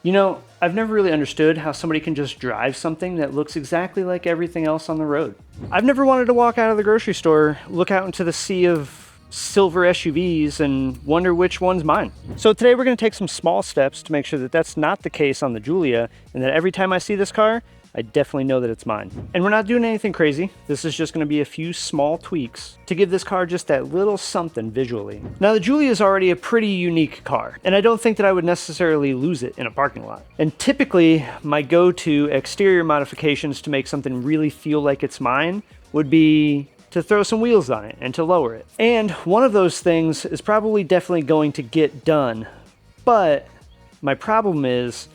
You know, I've never really understood how somebody can just drive something that looks exactly like everything else on the road. I've never wanted to walk out of the grocery store, look out into the sea of silver SUVs and wonder which one's mine. So today we're going to take some small steps to make sure that that's not the case on the Giulia, and that every time I see this car, I definitely know that it's mine. And we're not doing anything crazy. This is just gonna be a few small tweaks to give this car just that little something visually. Now the Giulia is already a pretty unique car, and I don't think that I would necessarily lose it in a parking lot. And typically, my go-to exterior modifications to make something really feel like it's mine would be to throw some wheels on it and to lower it. And one of those things is probably definitely going to get done, but my problem is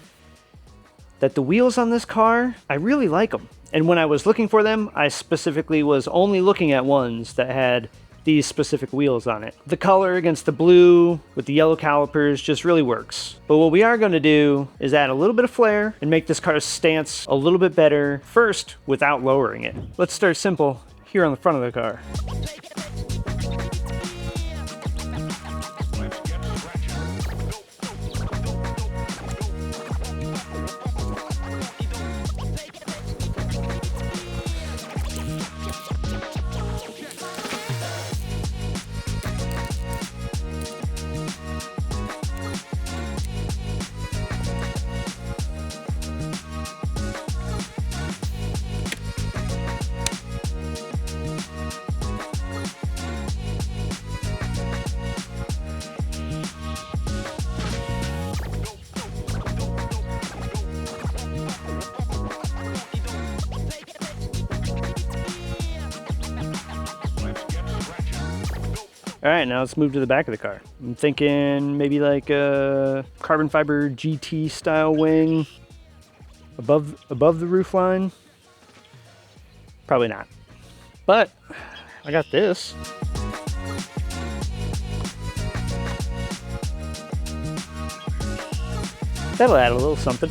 that the wheels on this car, I really like them. And when I was looking for them, I specifically was only looking at ones that had these specific wheels on it. The color against the blue with the yellow calipers just really works. But what we are going to do is add a little bit of flair and make this car's stance a little bit better, first without lowering it. Let's start simple here on the front of the car. All right, now let's move to the back of the car. I'm thinking maybe like a carbon fiber GT style wing above the roof line. Probably not, but I got this. That'll add a little something.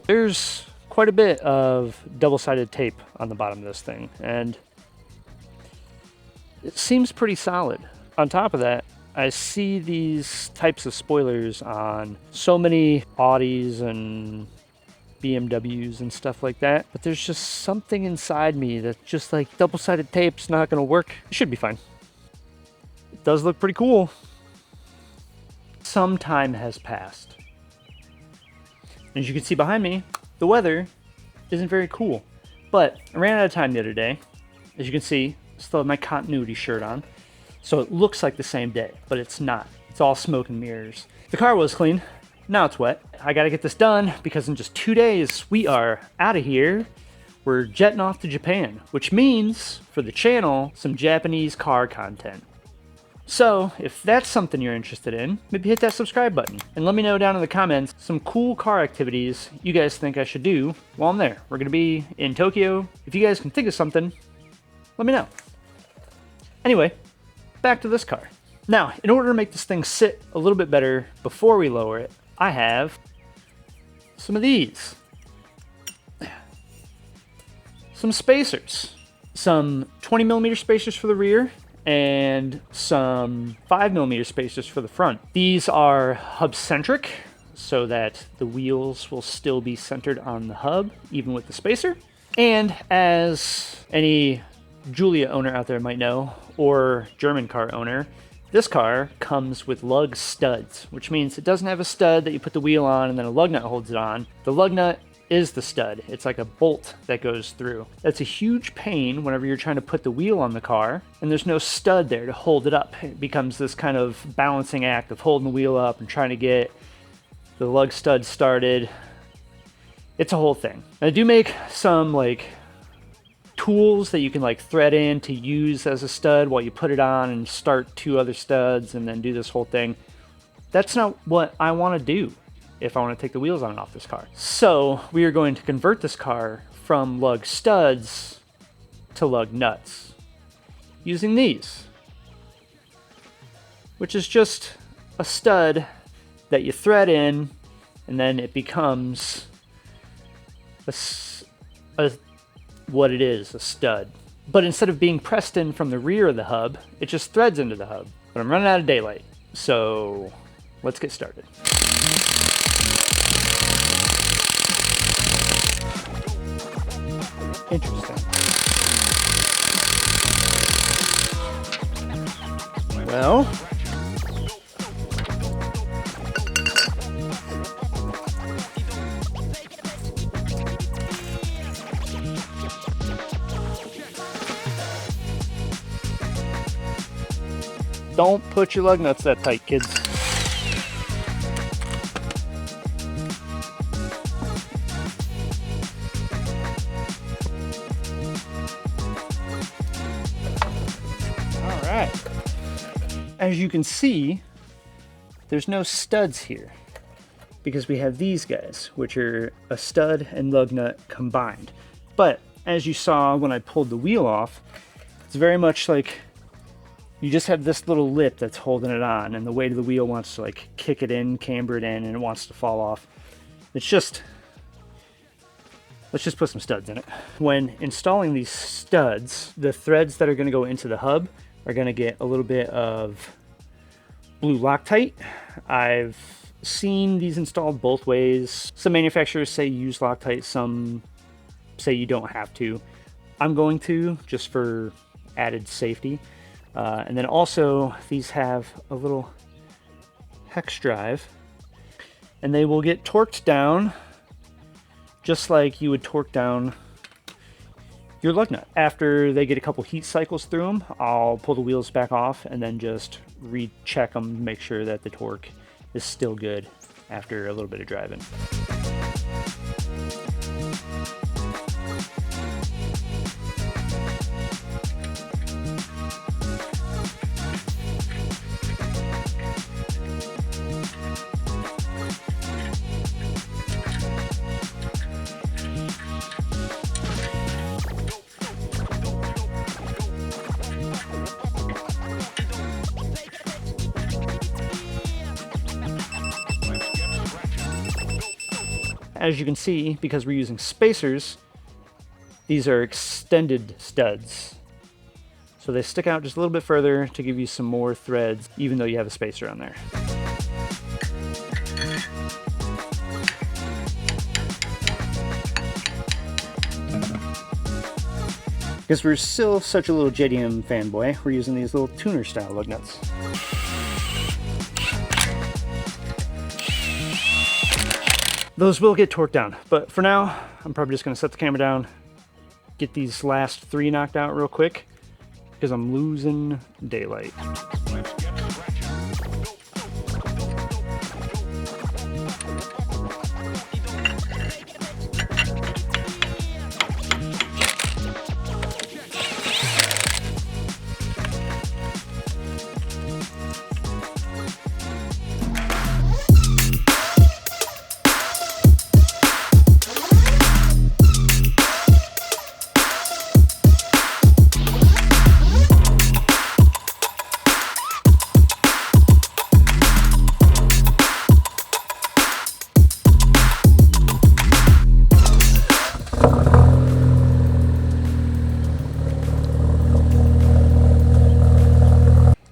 There's quite a bit of double-sided tape on the bottom of this thing, and it seems pretty solid. On top of that, I see these types of spoilers on so many Audis and BMWs and stuff like that, but there's just something inside me that's just like, double-sided tape's not gonna work. It should be fine. It does look pretty cool. Some time has passed. As you can see behind me, the weather isn't very cool, but I ran out of time the other day. As you can see, I still have my continuity shirt on, so it looks like the same day, but it's not. It's all smoke and mirrors. The car was clean, now it's wet. I gotta get this done because in just 2 days, we are out of here. We're jetting off to Japan, which means, for the channel, some Japanese car content. So, if that's something you're interested in, maybe hit that subscribe button and let me know down in the comments some cool car activities you guys think I should do while I'm there. We're gonna be in Tokyo. If you guys can think of something, let me know. Anyway, back to this car. Now, in order to make this thing sit a little bit better before we lower it, I have some of these. Some spacers. Some 20mm spacers for the rear, and some 5mm spacers for the front. These are hub-centric, so that the wheels will still be centered on the hub, even with the spacer. And as any Giulia owner out there might know, or German car owner, this car comes with lug studs, which means it doesn't have a stud that you put the wheel on and then a lug nut holds it on. The lug nut is the stud. It's like a bolt that goes through. That's a huge pain whenever you're trying to put the wheel on the car and there's no stud there to hold it up. It becomes this kind of balancing act of holding the wheel up and trying to get the lug stud started. It's a whole thing. I do make some like tools that you can like thread in to use as a stud while you put it on and start 2 other studs and then do this whole thing. That's not what I want to do if I want to take the wheels on and off this car. So we are going to convert this car from lug studs to lug nuts using these, which is just a stud that you thread in and then it becomes what it is, a stud. But instead of being pressed in from the rear of the hub, it just threads into the hub. But I'm running out of daylight, so let's get started. Interesting. Well, don't put your lug nuts that tight, kids. All right. As you can see, there's no studs here because we have these guys, which are a stud and lug nut combined. But as you saw when I pulled the wheel off, it's very much like you just have this little lip that's holding it on, and the weight of the wheel wants to like kick it in, camber it in, and it wants to fall off. It's just, let's just put some studs in it. When installing these studs, the threads that are gonna go into the hub are gonna get a little bit of blue Loctite. I've seen these installed both ways. Some manufacturers say use Loctite, some say you don't have to. I'm going to, just for added safety. And then also these have a little hex drive and they will get torqued down just like you would torque down your lug nut. After they get a couple heat cycles through them, I'll pull the wheels back off and then just recheck them to make sure that the torque is still good after a little bit of driving. As you can see, because we're using spacers, these are extended studs. So they stick out just a little bit further to give you some more threads, even though you have a spacer on there. Because we're still such a little JDM fanboy, we're using these little tuner style lug nuts. Those will get torqued down, but for now, I'm probably just gonna set the camera down, get these last 3 knocked out real quick, because I'm losing daylight.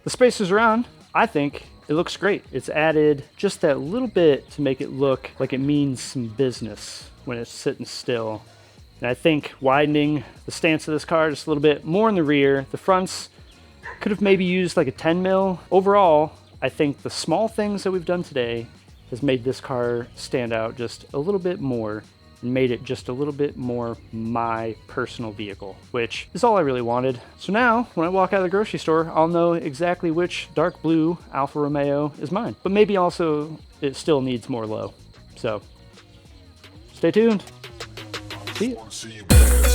The spacers are on. I think it looks great. It's added just that little bit to make it look like it means some business when it's sitting still. And I think widening the stance of this car just a little bit more in the rear, the fronts could have maybe used like a 10 mil. Overall, I think the small things that we've done today has made this car stand out just a little bit more and made it just a little bit more my personal vehicle, which is all I really wanted. So now, when I walk out of the grocery store, I'll know exactly which dark blue Alfa Romeo is mine. But maybe also it still needs more low. So, stay tuned. See ya.